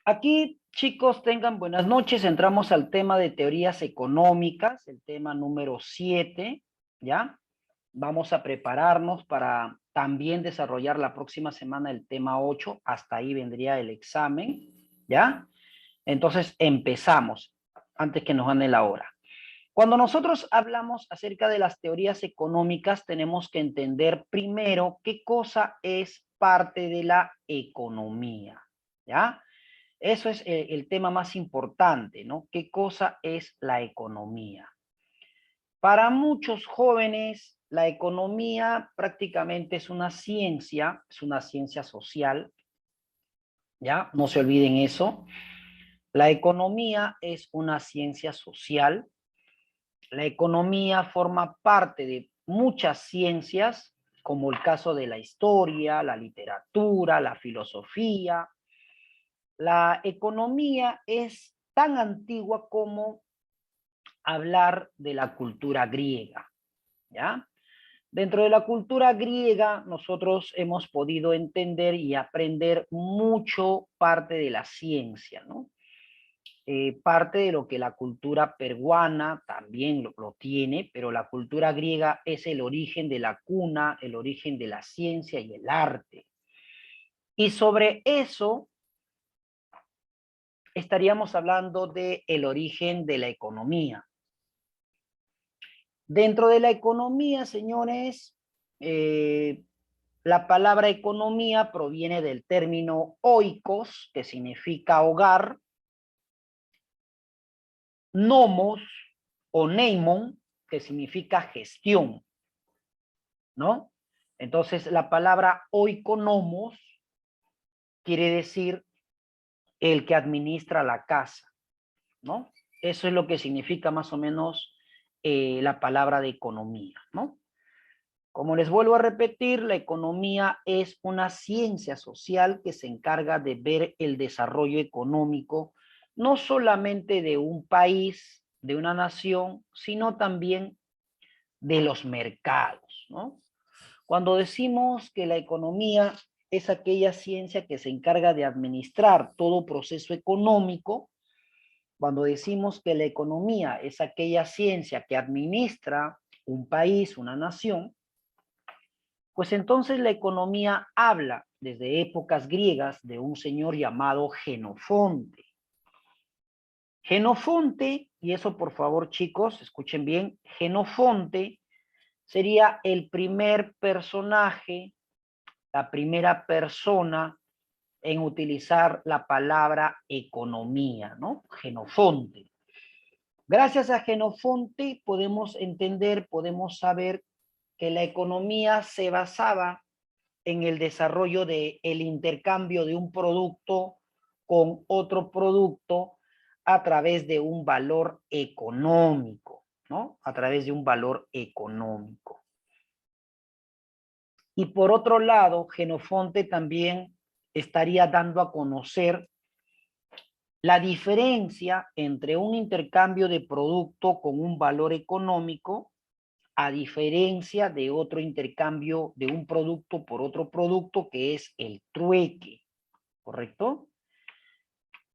Aquí, chicos, tengan buenas noches. Entramos al tema de teorías económicas, el tema número 7, ¿ya? Vamos a prepararnos para también desarrollar la próxima semana el tema 8. Hasta ahí vendría el examen, ¿ya? Entonces, empezamos, antes que nos gane la hora. Cuando nosotros hablamos acerca de las teorías económicas, tenemos que entender primero qué cosa es parte de la economía, ¿ya? Eso es el tema más importante, ¿no? ¿Qué cosa es la economía? Para muchos jóvenes, la economía prácticamente es una ciencia social, ¿ya? No se olviden eso. La economía es una ciencia social. La economía forma parte de muchas ciencias, como el caso de la historia, la literatura, la filosofía. La economía es tan antigua como hablar de la cultura griega, ¿ya? Dentro de la cultura griega, nosotros hemos podido entender y aprender mucho parte de la ciencia, ¿no? Parte de lo que la cultura peruana también lo tiene, pero la cultura griega es el origen de la cuna, el origen de la ciencia y el arte. Y sobre eso estaríamos hablando de el origen de la economía. Dentro de la economía, señores, la palabra economía proviene del término oikos, que significa hogar, nomos o neimon, que significa gestión, ¿no? Entonces, la palabra oikonomos quiere decir el que administra la casa, ¿no? Eso es lo que significa más o menos la palabra de economía, ¿no? Como les vuelvo a repetir, la economía es una ciencia social que se encarga de ver el desarrollo económico, no solamente de un país, de una nación, sino también de los mercados, ¿no? Cuando decimos que la economía es aquella ciencia que se encarga de administrar todo proceso económico, cuando decimos que la economía es aquella ciencia que administra un país, una nación, pues entonces la economía habla desde épocas griegas de un señor llamado Genofonte. Genofonte, y eso por favor chicos, escuchen bien, Genofonte sería el primer personaje, la primera persona en utilizar la palabra economía, ¿no? Genofonte. Gracias a Genofonte podemos entender, podemos saber que la economía se basaba en el desarrollo del intercambio de un producto con otro producto a través de un valor económico, ¿no? A través de un valor económico. Y por otro lado, Genofonte también estaría dando a conocer la diferencia entre un intercambio de producto con un valor económico a diferencia de otro intercambio de un producto por otro producto que es el trueque, ¿correcto?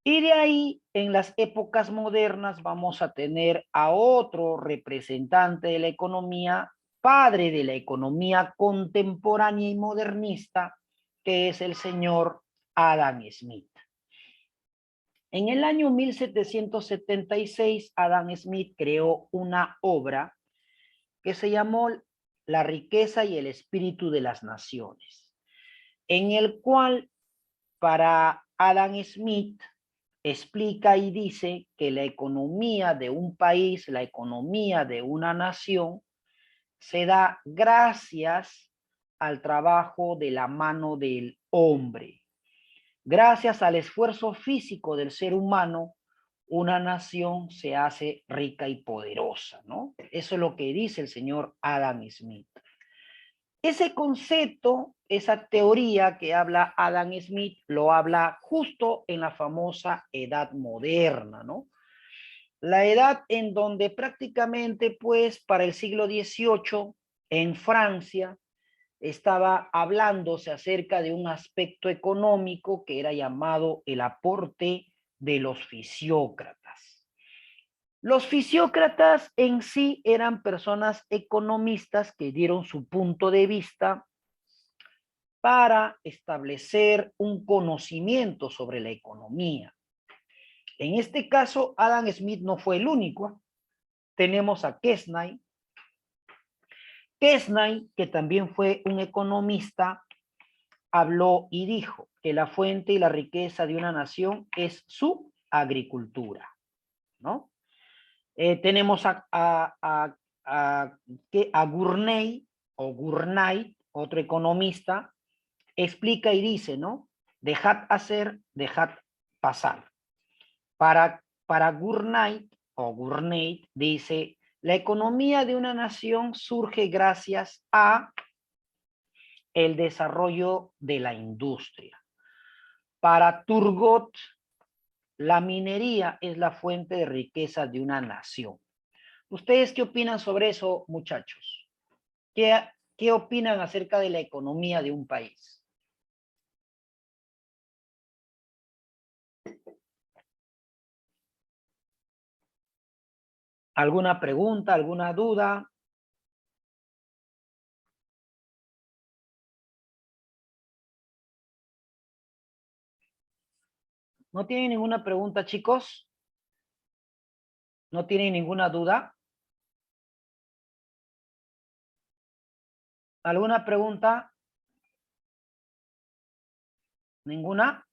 Y de ahí, en las épocas modernas, vamos a tener a otro representante de la economía, padre de la economía contemporánea y modernista, que es el señor Adam Smith. En el año 1776, Adam Smith creó una obra que se llamó La riqueza y el espíritu de las naciones, en el cual para Adam Smith explica y dice que la economía de un país, la economía de una nación, se da gracias al trabajo de la mano del hombre. Gracias al esfuerzo físico del ser humano, una nación se hace rica y poderosa, ¿no? Eso es lo que dice el señor Adam Smith. Ese concepto, esa teoría que habla Adam Smith, lo habla justo en la famosa edad moderna, ¿no? La edad en donde prácticamente, pues, para el siglo XVIII, en Francia, estaba hablándose acerca de un aspecto económico que era llamado el aporte de los fisiócratas. Los fisiócratas en sí eran personas economistas que dieron su punto de vista para establecer un conocimiento sobre la economía. En este caso, Adam Smith no fue el único. Tenemos a Kesnay. Kesnay, que también fue un economista, habló y dijo que la fuente y la riqueza de una nación es su agricultura, ¿no? Tenemos a Gurney o Gurnay, otro economista, explica y dice, ¿no? Dejad hacer, dejad pasar. Para Gurnay o Gurney dice, la economía de una nación surge gracias a el desarrollo de la industria. Para Turgot, la minería es la fuente de riqueza de una nación. ¿Ustedes qué opinan sobre eso, muchachos? ¿Qué opinan acerca de la economía de un país? ¿Alguna pregunta, alguna duda? ¿No tienen ninguna pregunta, chicos? ¿No tienen ninguna duda? ¿Alguna pregunta? ¿Ninguna?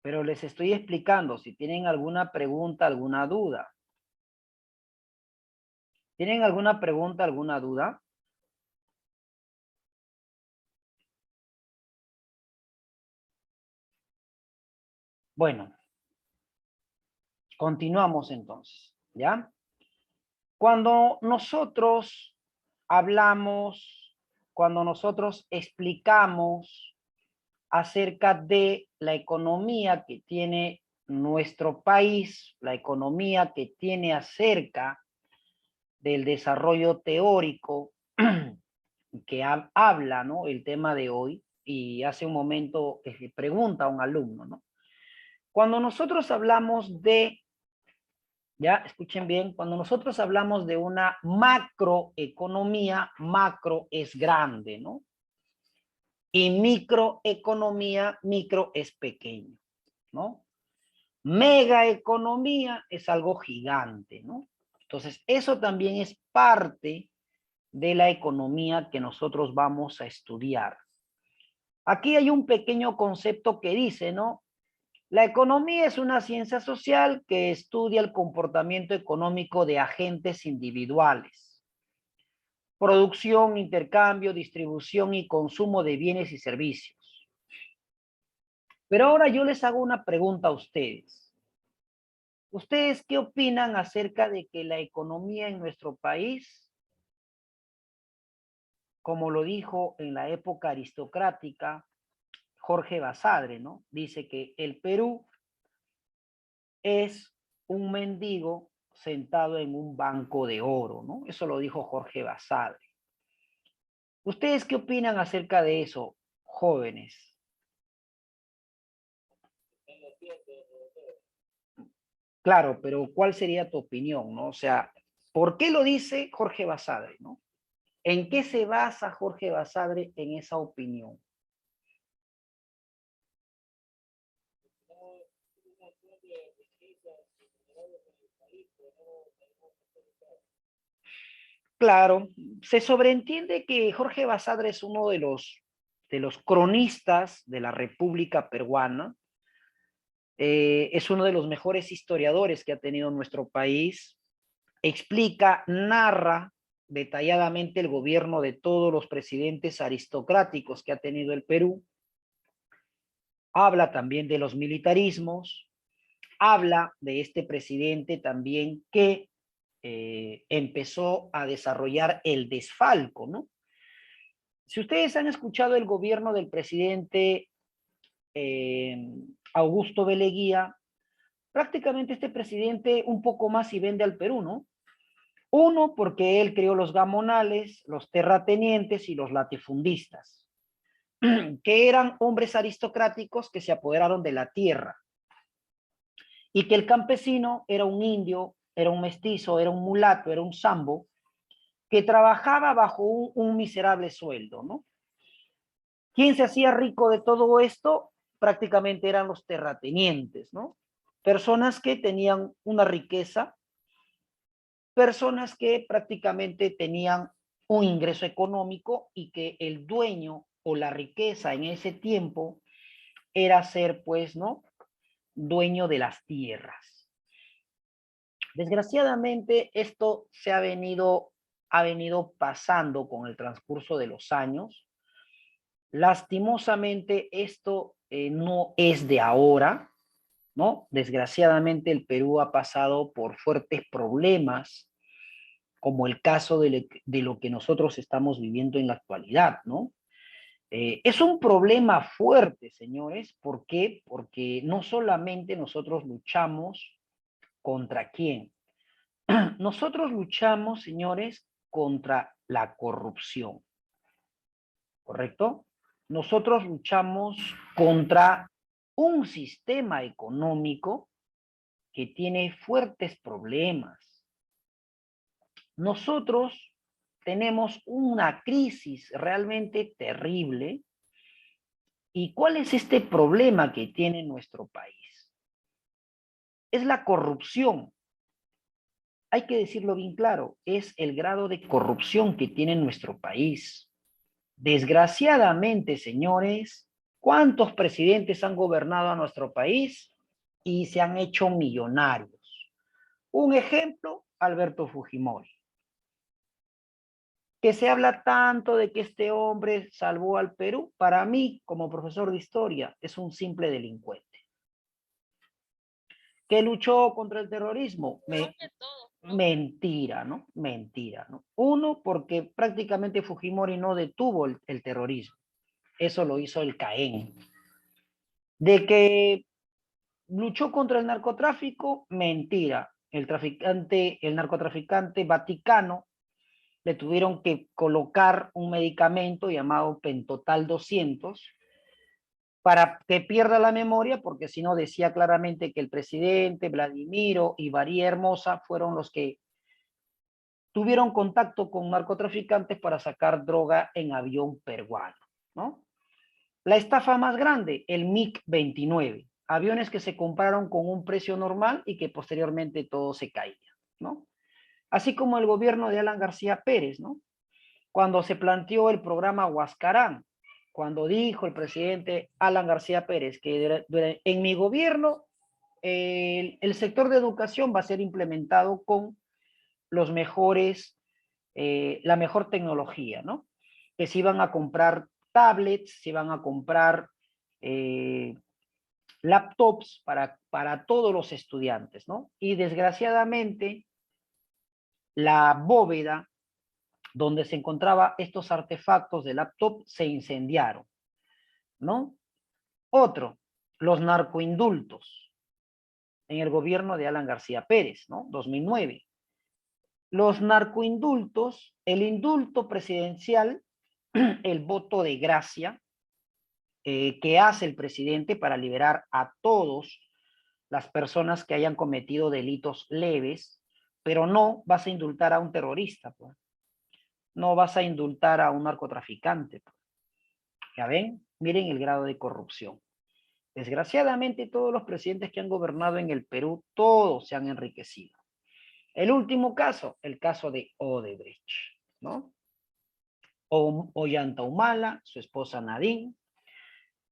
Pero les estoy explicando si tienen alguna pregunta, alguna duda. ¿Tienen alguna pregunta, alguna duda? Bueno, continuamos entonces, ¿ya? Cuando nosotros hablamos, cuando nosotros explicamos acerca de la economía que tiene nuestro país, la economía que tiene acerca del desarrollo teórico que habla, ¿no? El tema de hoy, y hace un momento pregunta a un alumno, ¿no? Cuando nosotros hablamos de, ya escuchen bien, cuando nosotros hablamos de una macroeconomía, macro es grande, ¿no? Y microeconomía, micro es pequeño, ¿no? Megaeconomía es algo gigante, ¿no? Entonces, eso también es parte de la economía que nosotros vamos a estudiar. Aquí hay un pequeño concepto que dice, ¿no? La economía es una ciencia social que estudia el comportamiento económico de agentes individuales. Producción, intercambio, distribución y consumo de bienes y servicios. Pero ahora yo les hago una pregunta a ustedes. ¿Ustedes qué opinan acerca de que la economía en nuestro país, como lo dijo en la época aristocrática Jorge Basadre, ¿no? Dice que el Perú es un mendigo sentado en un banco de oro, ¿no? Eso lo dijo Jorge Basadre. ¿Ustedes qué opinan acerca de eso, jóvenes? Claro, pero ¿cuál sería tu opinión, no? O sea, ¿por qué lo dice Jorge Basadre, no? ¿En qué se basa Jorge Basadre en esa opinión? Claro, se sobreentiende que Jorge Basadre es uno de los cronistas de la República Peruana, es uno de los mejores historiadores que ha tenido nuestro país, explica, narra detalladamente el gobierno de todos los presidentes aristocráticos que ha tenido el Perú, habla también de los militarismos, habla de este presidente también que empezó a desarrollar el desfalco, ¿no? Si ustedes han escuchado el gobierno del presidente Augusto B. Leguía, prácticamente este presidente un poco más y vende al Perú, ¿no? Uno, porque él creó los gamonales, los terratenientes y los latifundistas, que eran hombres aristocráticos que se apoderaron de la tierra, y que el campesino era un indio, era un mestizo, era un mulato, era un sambo, que trabajaba bajo un miserable sueldo, ¿no? ¿Quién se hacía rico de todo esto? Prácticamente eran los terratenientes, ¿no? Personas que tenían una riqueza, personas que prácticamente tenían un ingreso económico y que el dueño o la riqueza en ese tiempo era ser, pues, ¿no? Dueño de las tierras. Desgraciadamente, esto ha venido pasando con el transcurso de los años. Lastimosamente, esto no es de ahora, ¿no? Desgraciadamente, el Perú ha pasado por fuertes problemas, como el caso de lo que nosotros estamos viviendo en la actualidad, ¿no? Es un problema fuerte, señores. ¿Por qué? Porque no solamente nosotros luchamos contra quién. Nosotros luchamos, señores, contra la corrupción, ¿correcto? Nosotros luchamos contra un sistema económico que tiene fuertes problemas. Nosotros tenemos una crisis realmente terrible. ¿Y cuál es este problema que tiene nuestro país? Es la corrupción. Hay que decirlo bien claro, es el grado de corrupción que tiene nuestro país. Desgraciadamente, señores, ¿cuántos presidentes han gobernado a nuestro país y se han hecho millonarios? Un ejemplo, Alberto Fujimori, que se habla tanto de que este hombre salvó al Perú. Para mí, como profesor de historia, es un simple delincuente. ¿Que luchó contra el terrorismo? Mentira, ¿no? Mentira, ¿no? Uno, porque prácticamente Fujimori no detuvo el terrorismo. Eso lo hizo el CAEN. De que luchó contra el narcotráfico, mentira. El narcotraficante Vaticano, le tuvieron que colocar un medicamento llamado Pentotal 200 para que pierda la memoria, porque si no decía claramente que el presidente, Vladimiro y María Hermosa fueron los que tuvieron contacto con narcotraficantes para sacar droga en avión peruano, ¿no? La estafa más grande, el MiG-29, aviones que se compraron con un precio normal y que posteriormente todo se caía, ¿no? Así como el gobierno de Alan García Pérez, ¿no? Cuando se planteó el programa Huascarán, cuando dijo el presidente Alan García Pérez que en mi gobierno el sector de educación va a ser implementado con los mejores, la mejor tecnología, ¿no? Que se iban a comprar tablets, se iban a comprar eh, laptops para todos los estudiantes, ¿no? Y desgraciadamente, la bóveda donde se encontraba estos artefactos de laptop se incendiaron, ¿no? Otro, los narcoindultos en el gobierno de Alan García Pérez, ¿no? 2009. Los narcoindultos, el indulto presidencial, el voto de gracia que hace el presidente para liberar a todos las personas que hayan cometido delitos leves, pero no vas a indultar a un terrorista, pues. No vas a indultar a un narcotraficante. Pues. ¿Ya ven? Miren el grado de corrupción. Desgraciadamente, todos los presidentes que han gobernado en el Perú, todos se han enriquecido. El último caso, el caso de Odebrecht, ¿no? Ollanta Humala, su esposa Nadine,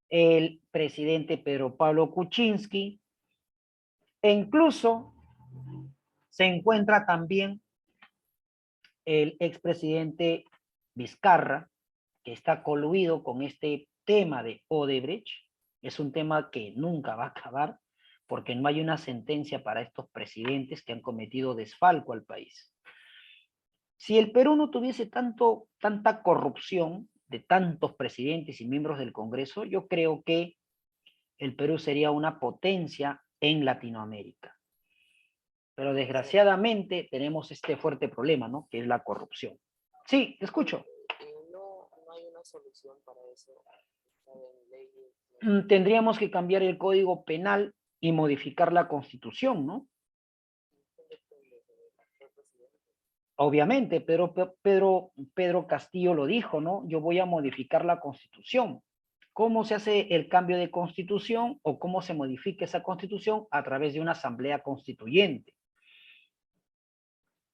el presidente Pedro Pablo Kuczynski, e incluso se encuentra también el expresidente Vizcarra, que está coluido con este tema de Odebrecht. Es un tema que nunca va a acabar porque no hay una sentencia para estos presidentes que han cometido desfalco al país. Si el Perú no tuviese tanta corrupción de tantos presidentes y miembros del Congreso, yo creo que el Perú sería una potencia en Latinoamérica. Pero desgraciadamente tenemos este fuerte problema, ¿no? Que es la corrupción. Sí, te escucho. No hay una solución para eso. Tendríamos que cambiar el Código Penal y modificar la Constitución, ¿no? Obviamente, Pedro Castillo lo dijo, ¿no? Yo voy a modificar la Constitución. ¿Cómo se hace el cambio de Constitución o cómo se modifica esa Constitución? A través de una asamblea constituyente.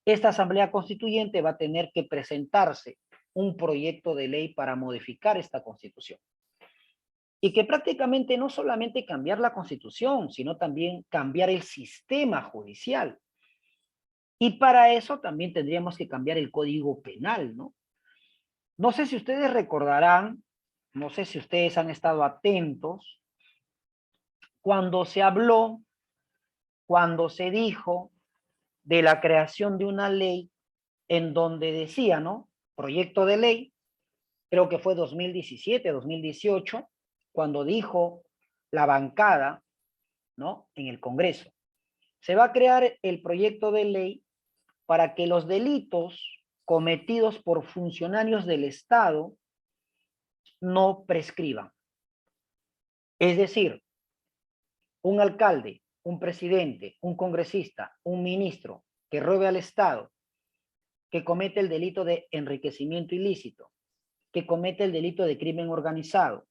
Esta asamblea constituyente va a tener que presentarse un proyecto de ley para modificar esta Constitución. Y que prácticamente no solamente cambiar la Constitución, sino también cambiar el sistema judicial. Y para eso también tendríamos que cambiar el Código Penal, ¿no? No sé si ustedes recordarán, no sé si ustedes han estado atentos, cuando se habló, cuando se dijo de la creación de una ley en donde decía, ¿no? Proyecto de ley, creo que fue 2017, 2018, cuando dijo la bancada, ¿no? En el Congreso. Se va a crear el proyecto de ley para que los delitos cometidos por funcionarios del Estado no prescriban. Es decir, un alcalde, un presidente, un congresista, un ministro que robe al Estado, que comete el delito de enriquecimiento ilícito, que comete el delito de crimen organizado,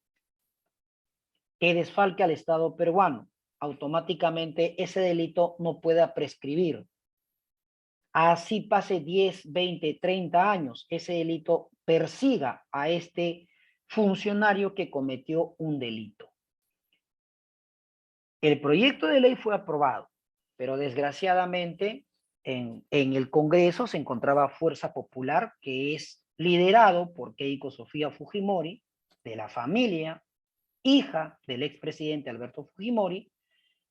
que desfalque al Estado peruano, automáticamente ese delito no pueda prescribir. Así pase 10, 20, 30 años, ese delito persiga a este funcionario que cometió un delito. El proyecto de ley fue aprobado, pero desgraciadamente en el Congreso se encontraba Fuerza Popular, que es liderado por Keiko Sofía Fujimori, de la familia, hija del expresidente Alberto Fujimori,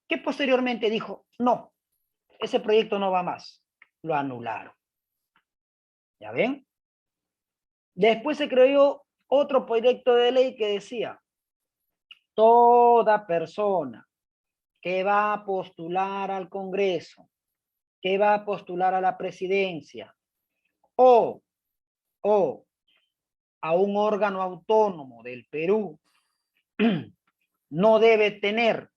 que posteriormente dijo, no, ese proyecto no va más, lo anularon. ¿Ya ven? Después se creó otro proyecto de ley que decía, toda persona que va a postular al Congreso, que va a postular a la presidencia o a un órgano autónomo del Perú, no debe tener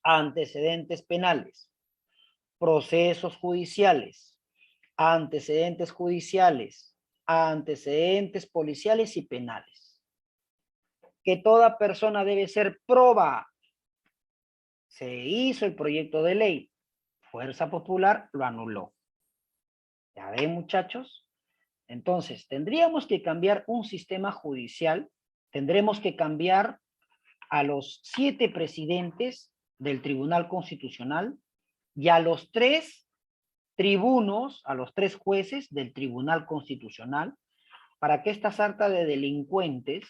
antecedentes penales, procesos judiciales, antecedentes judiciales, antecedentes policiales y penales. Que toda persona debe ser probada. Se hizo el proyecto de ley. Fuerza Popular lo anuló. ¿Ya ven, muchachos? Entonces, tendríamos que cambiar un sistema judicial, tendremos que cambiar a los 7 presidentes del Tribunal Constitucional y a los 3 tribunos, a los 3 jueces del Tribunal Constitucional, para que esta sarta de delincuentes,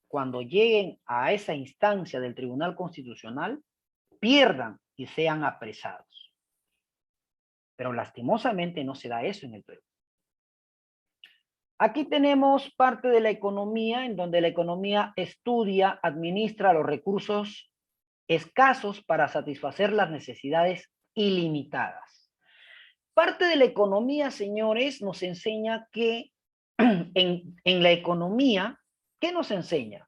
cuando lleguen a esa instancia del Tribunal Constitucional, pierdan y sean apresados. Pero lastimosamente no se da eso en el Perú. Aquí tenemos parte de la economía, en donde la economía estudia, administra los recursos escasos para satisfacer las necesidades ilimitadas. Parte de la economía, señores, nos enseña que en la economía, ¿qué nos enseña?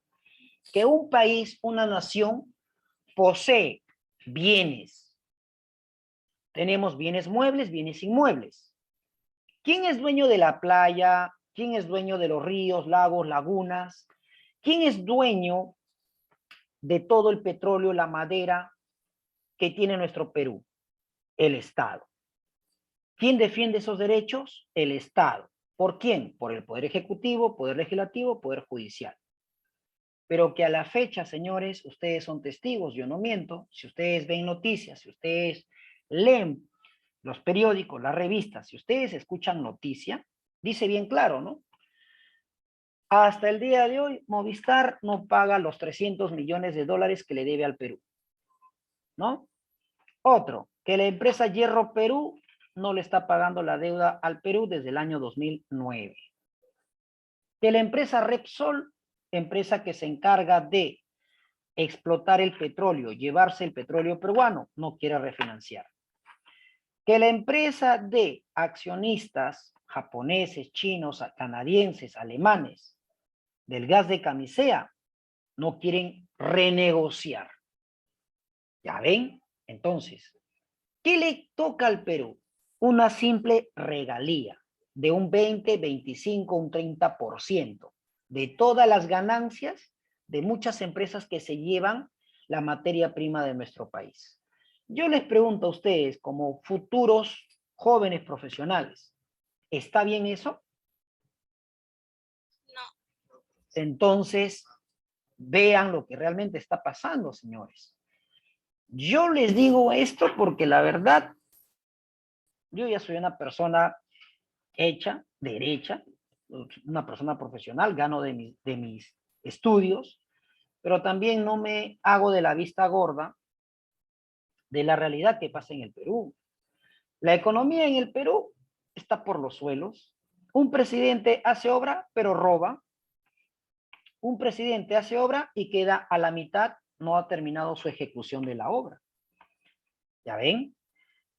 Que un país, una nación, posee bienes. Tenemos bienes muebles, bienes inmuebles. ¿Quién es dueño de la playa? ¿Quién es dueño de los ríos, lagos, lagunas? ¿Quién es dueño de todo el petróleo, la madera que tiene nuestro Perú? El Estado. ¿Quién defiende esos derechos? El Estado. ¿Por quién? Por el Poder Ejecutivo, Poder Legislativo, Poder Judicial. Pero que a la fecha, señores, ustedes son testigos, yo no miento, si ustedes ven noticias, si ustedes leen los periódicos, las revistas, si ustedes escuchan noticia, dice bien claro, ¿no? Hasta el día de hoy, Movistar no paga los 300 millones de dólares que le debe al Perú, ¿no? Otro, que la empresa Hierro Perú no le está pagando la deuda al Perú desde el año 2009. Que la empresa Repsol, empresa que se encarga de explotar el petróleo, llevarse el petróleo peruano, no quiere refinanciar. Que la empresa de accionistas japoneses, chinos, canadienses, alemanes del gas de Camisea no quieren renegociar. ¿Ya ven? Entonces, ¿qué le toca al Perú? Una simple regalía de un 20, 25, un 30% de todas las ganancias de muchas empresas que se llevan la materia prima de nuestro país. Yo les pregunto a ustedes, como futuros jóvenes profesionales, ¿está bien eso? No. Entonces, vean lo que realmente está pasando, señores. Yo les digo esto porque la verdad, yo ya soy una persona hecha, derecha, una persona profesional, gano de mis estudios, pero también no me hago de la vista gorda de la realidad que pasa en el Perú. La economía en el Perú está por los suelos. Un presidente hace obra, pero roba. Un presidente hace obra y queda a la mitad, no ha terminado su ejecución de la obra. ¿Ya ven?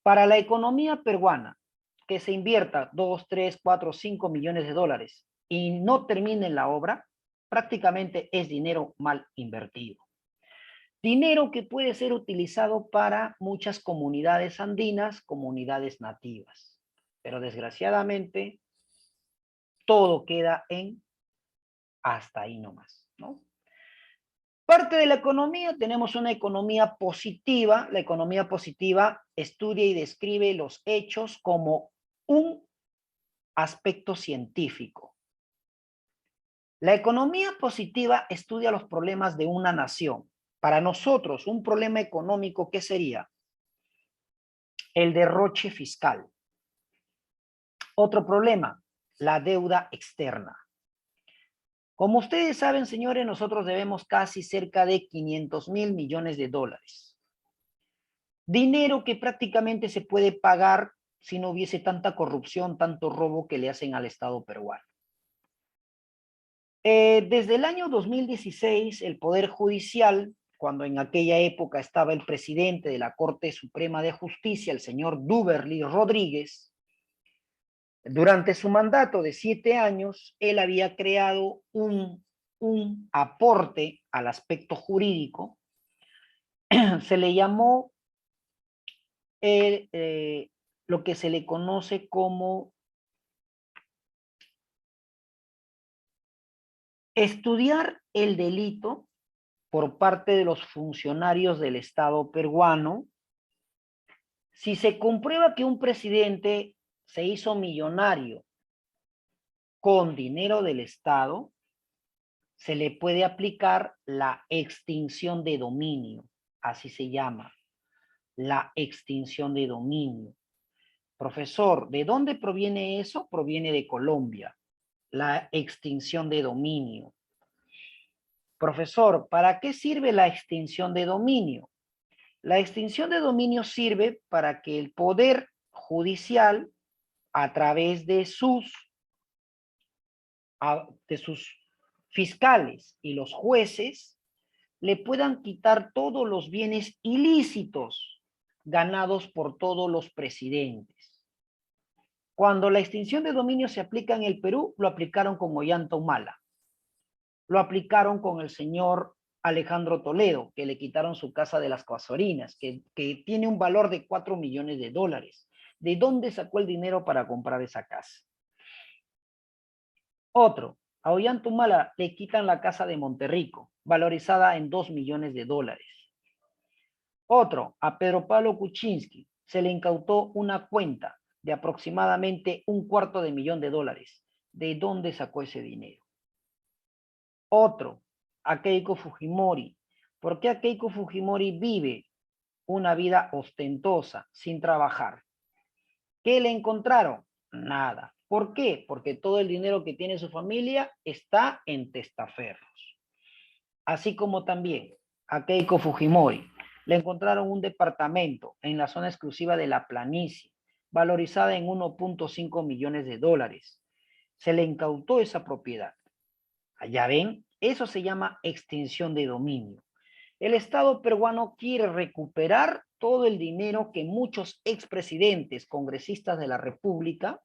Para la economía peruana, que se invierta 2, 3, 4, 5 millones de dólares y no termine la obra, prácticamente es dinero mal invertido. Dinero que puede ser utilizado para muchas comunidades andinas, comunidades nativas. Pero desgraciadamente, todo queda en hasta ahí nomás, ¿no? Parte de la economía, tenemos una economía positiva. La economía positiva estudia y describe los hechos como un aspecto científico. La economía positiva estudia los problemas de una nación. Para nosotros, un problema económico, ¿qué sería? El derroche fiscal. Otro problema, la deuda externa. Como ustedes saben, señores, nosotros debemos casi cerca de 500.000 millones de dólares. Dinero que prácticamente se puede pagar si no hubiese tanta corrupción, tanto robo que le hacen al Estado peruano. Desde el año 2016, el Poder Judicial, cuando en aquella época estaba el presidente de la Corte Suprema de Justicia, el señor Duberly Rodríguez, durante su mandato de 7 años, él había creado un aporte al aspecto jurídico. Se le llamó lo que se le conoce como estudiar el delito por parte de los funcionarios del Estado peruano. Si se comprueba que un presidente se hizo millonario con dinero del Estado, se le puede aplicar la extinción de dominio, así se llama, la extinción de dominio. Profesor, ¿de dónde proviene eso? Proviene de Colombia, la extinción de dominio. Profesor, ¿para qué sirve la extinción de dominio? La extinción de dominio sirve para que el Poder Judicial, a través de sus fiscales y los jueces, le puedan quitar todos los bienes ilícitos ganados por todos los presidentes. Cuando la extinción de dominio se aplica en el Perú, lo aplicaron con Ollanta Humala. Lo aplicaron con el señor Alejandro Toledo, que le quitaron su casa de las Casuarinas, que tiene un valor de 4 millones de dólares. ¿De dónde sacó el dinero para comprar esa casa? Otro, a Ollanta Humala le quitan la casa de Monterrico, valorizada en 2 millones de dólares. Otro, a Pedro Pablo Kuczynski, se le incautó una cuenta de aproximadamente $250,000 de dólares. ¿De dónde sacó ese dinero? Otro, a Keiko Fujimori. ¿Por qué a Keiko Fujimori vive una vida ostentosa, sin trabajar? ¿Qué le encontraron? Nada. ¿Por qué? Porque todo el dinero que tiene su familia está en testaferros. Así como también a Keiko Fujimori le encontraron un departamento en la zona exclusiva de la planicie, valorizada en 1.5 millones de dólares. Se le incautó esa propiedad. Allá ven, eso se llama extinción de dominio. El Estado peruano quiere recuperar todo el dinero que muchos expresidentes, congresistas de la República,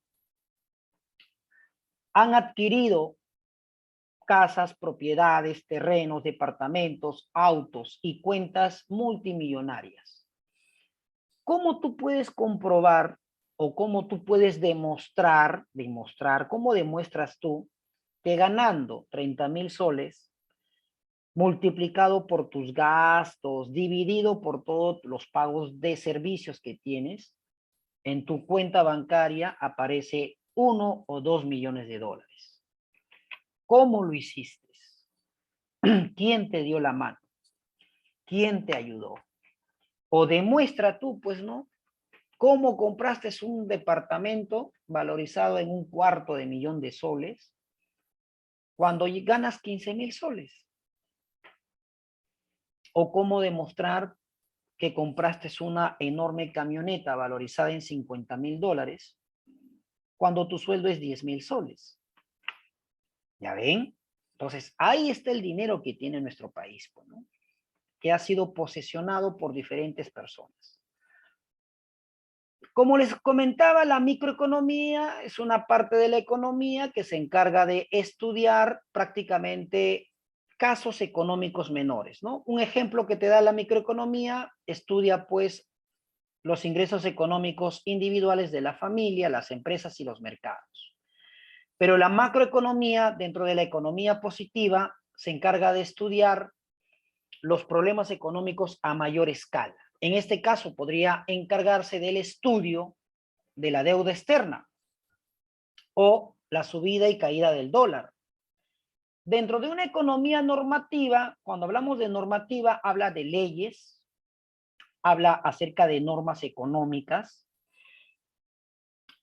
han adquirido casas, propiedades, terrenos, departamentos, autos y cuentas multimillonarias. ¿Cómo tú puedes comprobar o cómo tú puedes demostrar, cómo demuestras tú que ganando 30,000 soles, multiplicado por tus gastos, dividido por todos los pagos de servicios que tienes, en tu cuenta bancaria aparece 1 o 2 millones de dólares? ¿Cómo lo hiciste? ¿Quién te dio la mano? ¿Quién te ayudó? O demuestra tú, pues, ¿no? ¿Cómo compraste un departamento valorizado en 1/4 de millón de soles cuando ganas 15,000 soles? ¿O cómo demostrar que compraste una enorme camioneta valorizada en 50,000 dólares cuando tu sueldo es 10,000 soles? ¿Ya ven? Entonces, ahí está el dinero que tiene nuestro país, pues, ¿no? Que ha sido posesionado por diferentes personas. Como les comentaba, la microeconomía es una parte de la economía que se encarga de estudiar prácticamente casos económicos menores, ¿no? Un ejemplo que te da la microeconomía estudia, pues, los ingresos económicos individuales de la familia, las empresas y los mercados. Pero la macroeconomía, dentro de la economía positiva, se encarga de estudiar los problemas económicos a mayor escala. En este caso, podría encargarse del estudio de la deuda externa o la subida y caída del dólar. Dentro de una economía normativa, cuando hablamos de normativa, habla de leyes, habla acerca de normas económicas.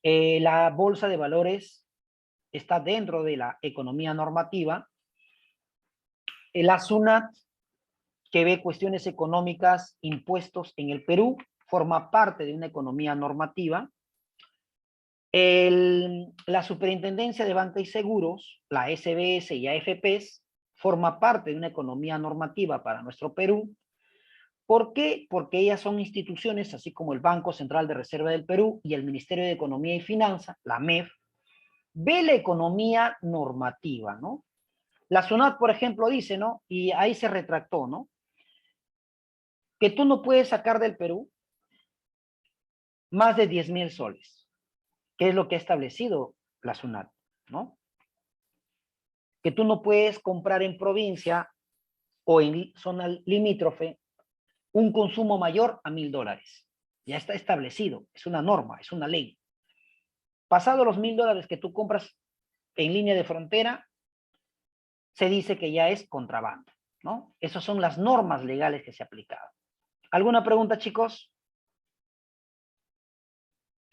La bolsa de valores está dentro de la economía normativa. La SUNAT, que ve cuestiones económicas, impuestos en el Perú, forma parte de una economía normativa. La Superintendencia de Banca y Seguros, la SBS y AFPs, forma parte de una economía normativa para nuestro Perú. ¿Por qué? Porque ellas son instituciones, así como el Banco Central de Reserva del Perú y el Ministerio de Economía y Finanzas, la MEF, ve la economía normativa, ¿no? La SUNAT, por ejemplo, dice, ¿no? Y ahí se retractó, ¿no? Que tú no puedes sacar del Perú más de 10,000 soles, que es lo que ha establecido la SUNAT, ¿no? Que tú no puedes comprar en provincia o en zona limítrofe un consumo mayor a 1,000 dólares. Ya está establecido, es una norma, es una ley. Pasado los 1,000 dólares que tú compras en línea de frontera, se dice que ya es contrabando, ¿no? Esas son las normas legales que se aplican. ¿Alguna pregunta, chicos?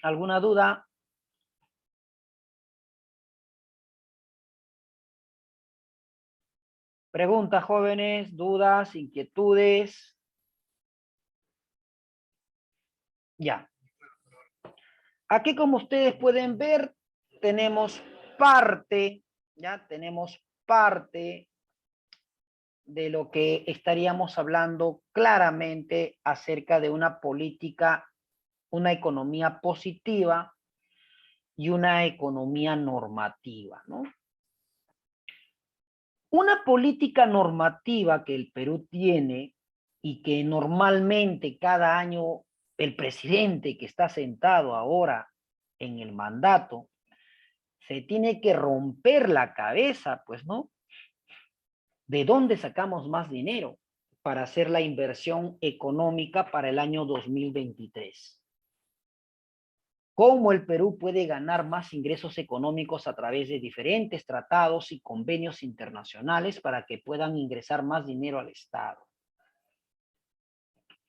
¿Alguna duda? Preguntas, jóvenes, dudas, inquietudes. Ya. Aquí, como ustedes pueden ver, tenemos parte, ya tenemos parte de lo que estaríamos hablando claramente acerca de una política, una economía positiva y una economía normativa, ¿no? Una política normativa que el Perú tiene y que normalmente cada año el presidente que está sentado ahora en el mandato se tiene que romper la cabeza, pues, ¿no? ¿De dónde sacamos más dinero para hacer la inversión económica para el año 2023? ¿Cómo el Perú puede ganar más ingresos económicos a través de diferentes tratados y convenios internacionales para que puedan ingresar más dinero al Estado?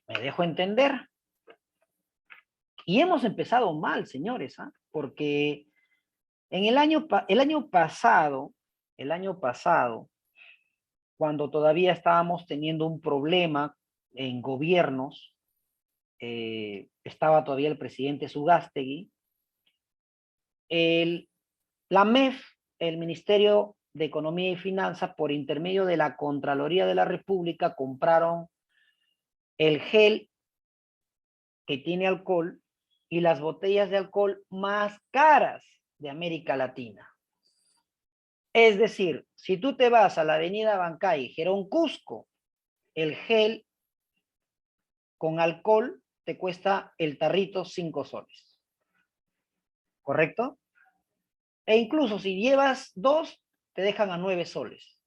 ¿Me dejo entender? Y hemos empezado mal, señores, ¿ah? Porque en el año pasado, cuando todavía estábamos teniendo un problema en gobiernos, estaba todavía el presidente Sugástegui, la MEF, el Ministerio de Economía y Finanzas, por intermedio de la Contraloría de la República, compraron el gel que tiene alcohol y las botellas de alcohol más caras de América Latina. Es decir, si tú te vas a la avenida Bancay, Gerón Cusco, el gel con alcohol te cuesta el tarrito 5 soles. ¿Correcto? E incluso si llevas 2, te dejan a 9 soles.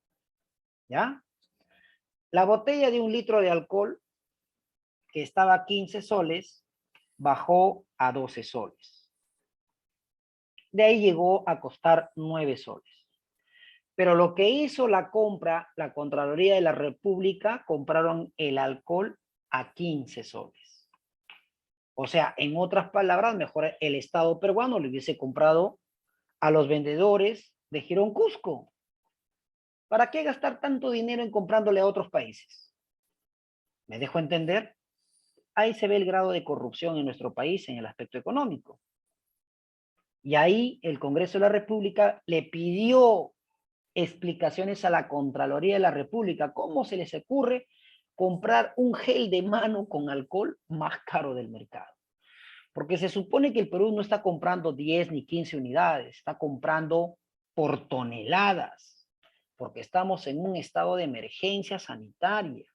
¿Ya? La botella de 1 litro de alcohol, que estaba a 15 soles, bajó a 12 soles. De ahí llegó a costar 9 soles. Pero lo que hizo la compra, la Contraloría de la República, compraron el alcohol a 15 soles. O sea, en otras palabras, mejor el Estado peruano le hubiese comprado a los vendedores de Girón Cusco. ¿Para qué gastar tanto dinero en comprándole a otros países? ¿Me dejo entender? Ahí se ve el grado de corrupción en nuestro país en el aspecto económico. Y ahí el Congreso de la República le pidió explicaciones a la Contraloría de la República. ¿Cómo se les ocurre comprar un gel de mano con alcohol más caro del mercado? Porque se supone que el Perú no está comprando 10 ni 15 unidades, está comprando por toneladas, porque estamos en un estado de emergencia sanitaria,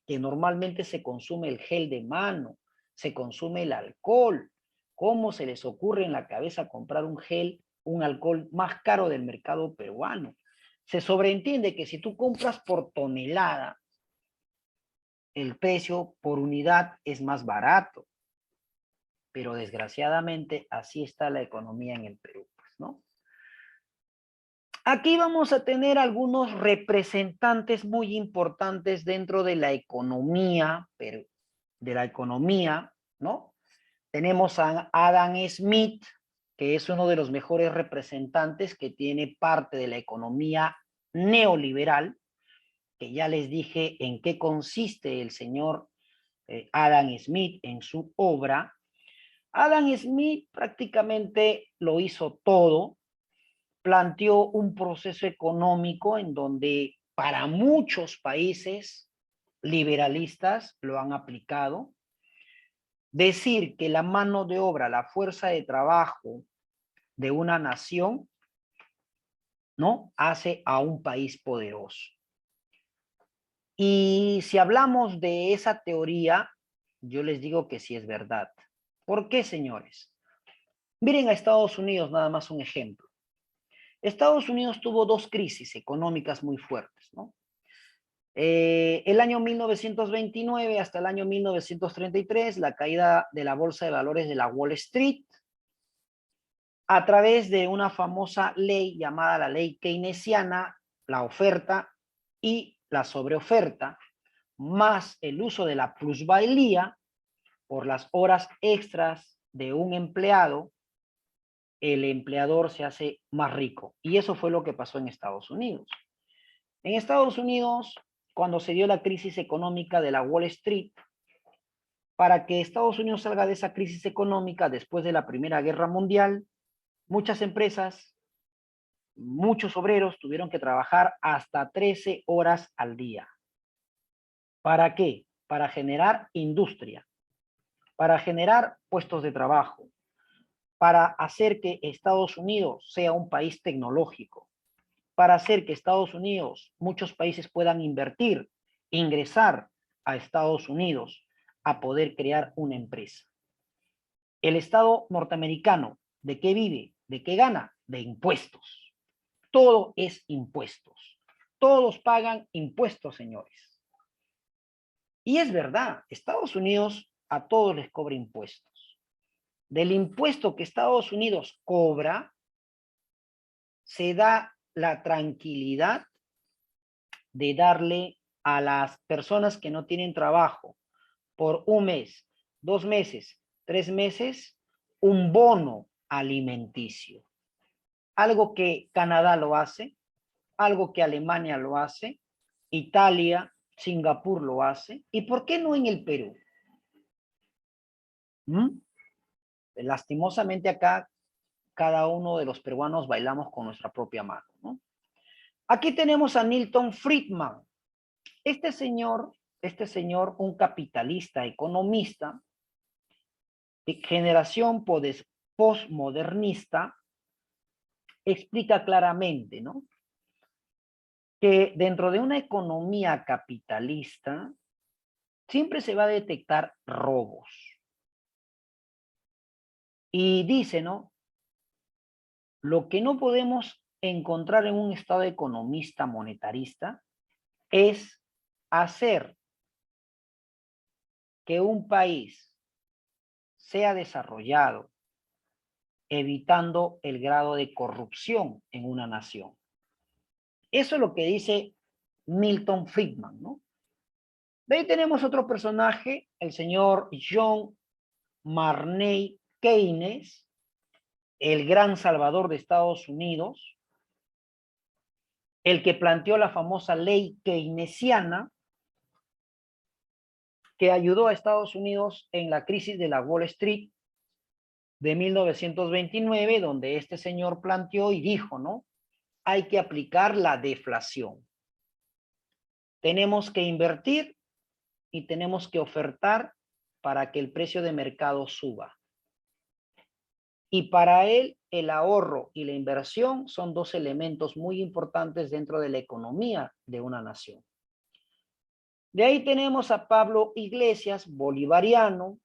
que normalmente se consume el gel de mano, se consume el alcohol. ¿Cómo se les ocurre en la cabeza comprar un gel, un alcohol más caro del mercado peruano? Se sobreentiende que si tú compras por tonelada, el precio por unidad es más barato. Pero desgraciadamente así está la economía en el Perú, pues, ¿no? Aquí vamos a tener algunos representantes muy importantes dentro de la economía, ¿no? Tenemos a Adam Smith, que es uno de los mejores representantes que tiene parte de la economía neoliberal, que ya les dije en qué consiste el señor Adam Smith en su obra. Adam Smith prácticamente lo hizo todo, planteó un proceso económico en donde para muchos países liberalistas lo han aplicado. Decir que la mano de obra, la fuerza de trabajo de una nación, ¿no? Hace a un país poderoso. Y si hablamos de esa teoría, yo les digo que sí es verdad. ¿Por qué, señores? Miren a Estados Unidos, nada más un ejemplo. Estados Unidos tuvo 2 crisis económicas muy fuertes, ¿no? El año 1929 hasta el año 1933, la caída de la bolsa de valores de la Wall Street, a través de una famosa ley llamada la ley keynesiana, la oferta y la sobreoferta, más el uso de la plusvalía por las horas extras de un empleado, el empleador se hace más rico. Y eso fue lo que pasó en Estados Unidos. En Estados Unidos, cuando se dio la crisis económica de la Wall Street, para que Estados Unidos salga de esa crisis económica después de la Primera Guerra Mundial, muchas empresas, muchos obreros tuvieron que trabajar hasta 13 horas al día. ¿Para qué? Para generar industria, para generar puestos de trabajo, para hacer que Estados Unidos sea un país tecnológico, para hacer que Estados Unidos, muchos países puedan invertir, ingresar a Estados Unidos a poder crear una empresa. El Estado norteamericano, ¿de qué vive? ¿De qué gana? De impuestos. Todo es impuestos. Todos pagan impuestos, señores. Y es verdad, Estados Unidos a todos les cobra impuestos. Del impuesto que Estados Unidos cobra, se da la tranquilidad de darle a las personas que no tienen trabajo por 1 mes, 2 meses, 3 meses, un bono alimenticio. Algo que Canadá lo hace, algo que Alemania lo hace, Italia, Singapur lo hace. ¿Y por qué no en el Perú? Lastimosamente acá, cada uno de los peruanos bailamos con nuestra propia mano, ¿no? Aquí tenemos a Milton Friedman. Este señor este señor, un capitalista economista, de generación postmodernista, explica claramente, ¿no?, que dentro de una economía capitalista siempre se va a detectar robos. Y dice, ¿no?, lo que no podemos encontrar en un estado economista monetarista es hacer que un país sea desarrollado evitando el grado de corrupción en una nación. Eso es lo que dice Milton Friedman, ¿no? De ahí tenemos otro personaje, el señor John Maynard Keynes, el gran salvador de Estados Unidos, el que planteó la famosa ley keynesiana, que ayudó a Estados Unidos en la crisis de la Wall Street de 1929, donde este señor planteó y dijo, ¿no?, hay que aplicar la deflación. Tenemos que invertir y tenemos que ofertar para que el precio de mercado suba. Y para él, el ahorro y la inversión son dos elementos muy importantes dentro de la economía de una nación. De ahí tenemos a Pablo Iglesias, bolivariano,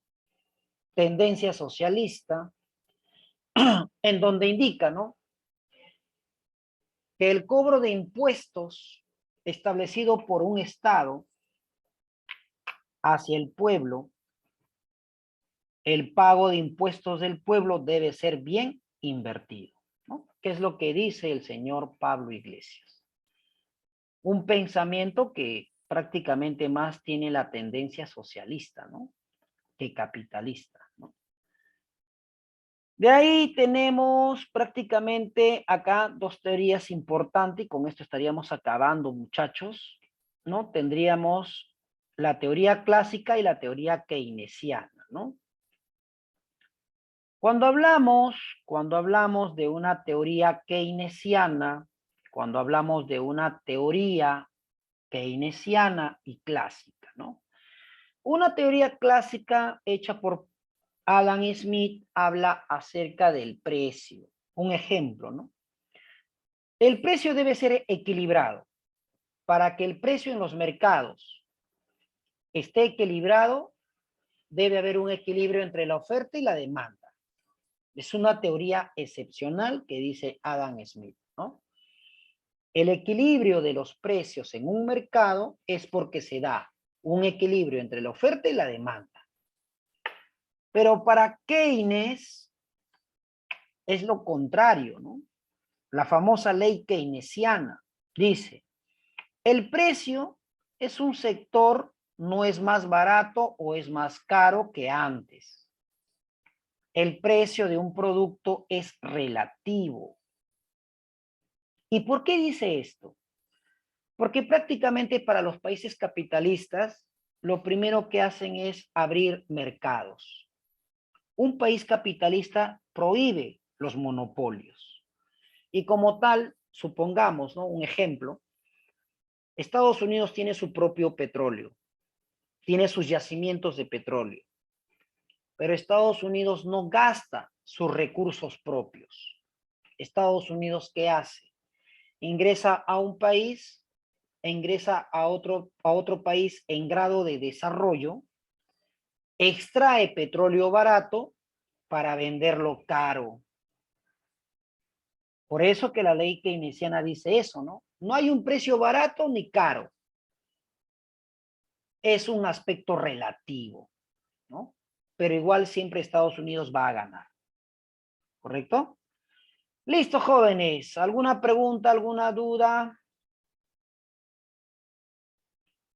tendencia socialista, en donde indica, ¿no?, que el cobro de impuestos establecido por un Estado hacia el pueblo, el pago de impuestos del pueblo debe ser bien invertido, ¿no?, que es lo que dice el señor Pablo Iglesias. Un pensamiento que prácticamente más tiene la tendencia socialista, ¿no?, que capitalista, ¿no? De ahí tenemos prácticamente acá dos teorías importantes, y con esto estaríamos acabando, muchachos, ¿no? Tendríamos la teoría clásica y la teoría keynesiana, ¿no? Cuando hablamos de una teoría keynesiana, cuando hablamos de una teoría keynesiana y clásica, ¿no? Una teoría clásica hecha por Adam Smith habla acerca del precio. Un ejemplo, ¿no? El precio debe ser equilibrado. Para que el precio en los mercados esté equilibrado, debe haber un equilibrio entre la oferta y la demanda. Es una teoría excepcional que dice Adam Smith, ¿no? El equilibrio de los precios en un mercado es porque se da un equilibrio entre la oferta y la demanda. Pero para Keynes es lo contrario, ¿no? La famosa ley keynesiana dice, el precio es un sector, no es más barato o es más caro que antes. El precio de un producto es relativo. ¿Y por qué dice esto? Porque prácticamente para los países capitalistas, lo primero que hacen es abrir mercados. Un país capitalista prohíbe los monopolios. Y como tal, supongamos, ¿no?, un ejemplo, Estados Unidos tiene su propio petróleo, tiene sus yacimientos de petróleo, pero Estados Unidos no gasta sus recursos propios. Estados Unidos, ¿qué hace? Ingresa a un país e ingresa a otro país en grado de desarrollo, extrae petróleo barato para venderlo caro. Por eso que la ley keynesiana dice eso, ¿no? No hay un precio barato ni caro. Es un aspecto relativo, ¿no? Pero igual siempre Estados Unidos va a ganar. ¿Correcto? Listo, jóvenes. ¿Alguna pregunta, alguna duda?